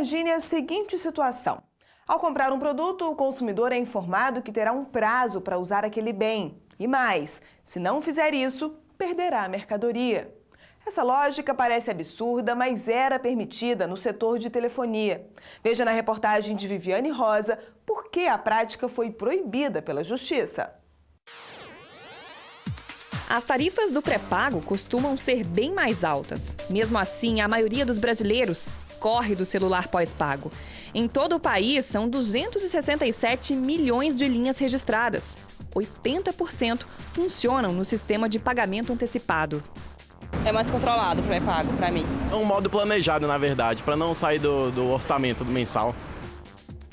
Imagine a seguinte situação. Ao comprar um produto, o consumidor é informado que terá um prazo para usar aquele bem. E mais, se não fizer isso, perderá a mercadoria. Essa lógica parece absurda, mas era permitida no setor de telefonia. Veja na reportagem de Viviane Rosa por que a prática foi proibida pela Justiça. As tarifas do pré-pago costumam ser bem mais altas. Mesmo assim, a maioria dos brasileiros corre do celular pós-pago. Em todo o país, são 267 milhões de linhas registradas. 80% funcionam no sistema de pagamento antecipado. É mais controlado o pré-pago para mim. É um modo planejado, na verdade, para não sair do orçamento do mensal.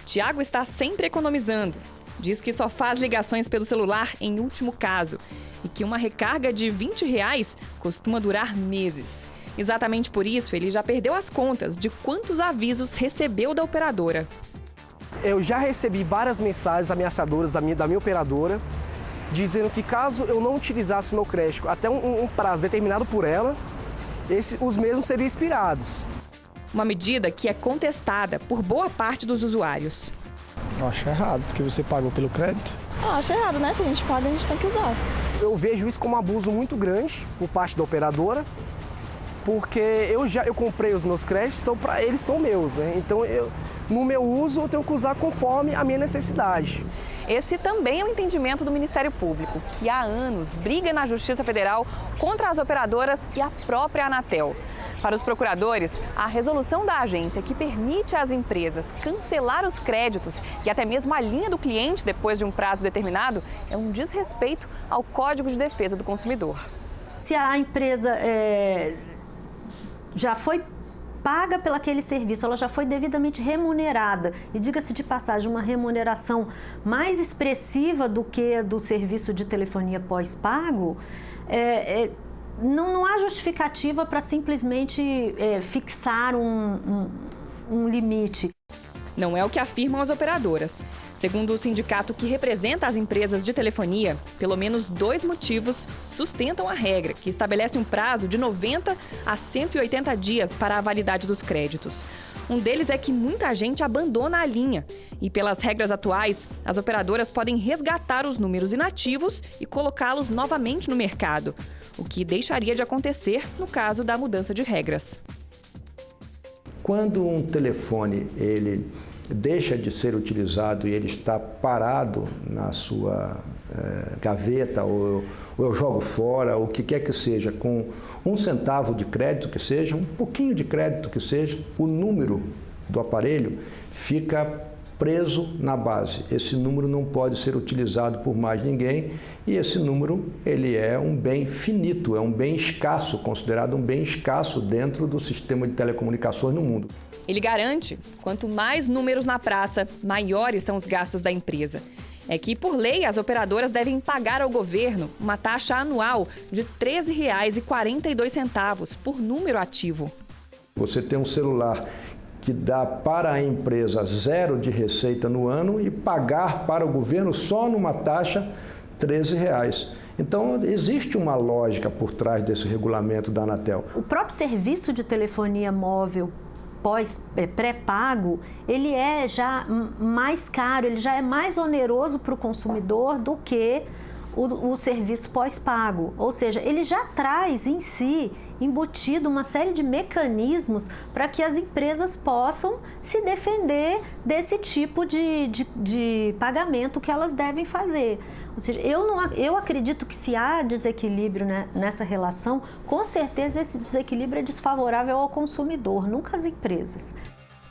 Tiago está sempre economizando. Diz que só faz ligações pelo celular em último caso e que uma recarga de R$20 costuma durar meses. Exatamente por isso, ele já perdeu as contas de quantos avisos recebeu da operadora. Eu já recebi várias mensagens ameaçadoras da minha operadora, dizendo que caso eu não utilizasse meu crédito até um prazo determinado por ela, os mesmos seriam expirados. Uma medida que é contestada por boa parte dos usuários. Eu acho errado, porque você pagou pelo crédito. Eu acho errado, né? Se a gente paga, a gente tem que usar. Eu vejo isso como um abuso muito grande por parte da operadora, porque eu comprei os meus créditos, então eles são meus, né? Então no meu uso eu tenho que usar conforme a minha necessidade. Esse também é o entendimento do Ministério Público, que há anos briga na Justiça Federal contra as operadoras e a própria Anatel. Para os procuradores, a resolução da agência que permite às empresas cancelar os créditos e até mesmo a linha do cliente depois de um prazo determinado é um desrespeito ao Código de Defesa do Consumidor. Se a empresa já foi paga pelo aquele serviço, ela já foi devidamente remunerada, e diga-se de passagem, uma remuneração mais expressiva do que a do serviço de telefonia pós-pago, não há justificativa para simplesmente fixar um limite. Não é o que afirmam as operadoras. Segundo o sindicato que representa as empresas de telefonia, pelo menos 2 motivos sustentam a regra, que estabelece um prazo de 90 a 180 dias para a validade dos créditos. Um deles é que muita gente abandona a linha e, pelas regras atuais, as operadoras podem resgatar os números inativos e colocá-los novamente no mercado, o que deixaria de acontecer no caso da mudança de regras. Quando um telefone ele deixa de ser utilizado e ele está parado na sua gaveta, ou eu jogo fora, ou o que quer que seja, com 1 centavo de crédito que seja, um pouquinho de crédito que seja, o número do aparelho fica preso na base. Esse número não pode ser utilizado por mais ninguém e esse número ele é um bem finito, é um bem escasso, considerado um bem escasso dentro do sistema de telecomunicações no mundo. Ele garante, quanto mais números na praça, maiores são os gastos da empresa. É que, por lei, as operadoras devem pagar ao governo uma taxa anual de R$ 13,42 por número ativo. Você tem um celular que dá para a empresa 0 de receita no ano e pagar para o governo só numa taxa R$ 13. Então, existe uma lógica por trás desse regulamento da Anatel. O próprio serviço de telefonia móvel pré-pago, ele é já mais caro, ele já é mais oneroso para o consumidor do que o serviço pós-pago. Ou seja, ele já traz em si embutido uma série de mecanismos para que as empresas possam se defender desse tipo de pagamento que elas devem fazer. Ou seja, eu acredito que se há desequilíbrio, né, nessa relação, com certeza esse desequilíbrio é desfavorável ao consumidor, nunca às empresas.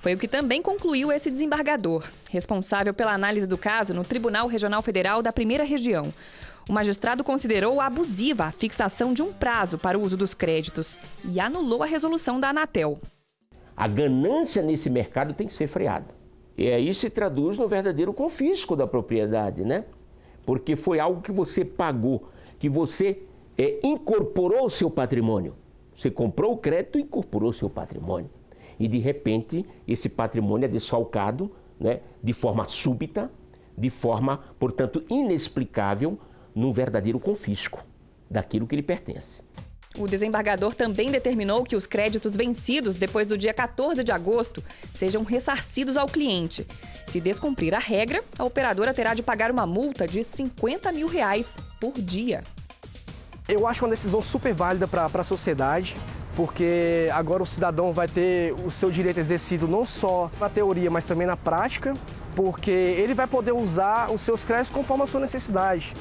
Foi o que também concluiu esse desembargador, responsável pela análise do caso no Tribunal Regional Federal da 1ª Região. O magistrado considerou abusiva a fixação de um prazo para o uso dos créditos e anulou a resolução da Anatel. A ganância nesse mercado tem que ser freada. E aí se traduz no verdadeiro confisco da propriedade, né? Porque foi algo que você pagou, que você incorporou ao seu patrimônio. Você comprou o crédito e incorporou ao seu patrimônio. E, de repente, esse patrimônio é desfalcado, né, de forma súbita, de forma, portanto, inexplicável, num verdadeiro confisco daquilo que lhe pertence. O desembargador também determinou que os créditos vencidos depois do dia 14 de agosto sejam ressarcidos ao cliente. Se descumprir a regra, a operadora terá de pagar uma multa de R$50 mil por dia. Eu acho uma decisão super válida para a sociedade, porque agora o cidadão vai ter o seu direito exercido não só na teoria, mas também na prática, porque ele vai poder usar os seus créditos conforme a sua necessidade.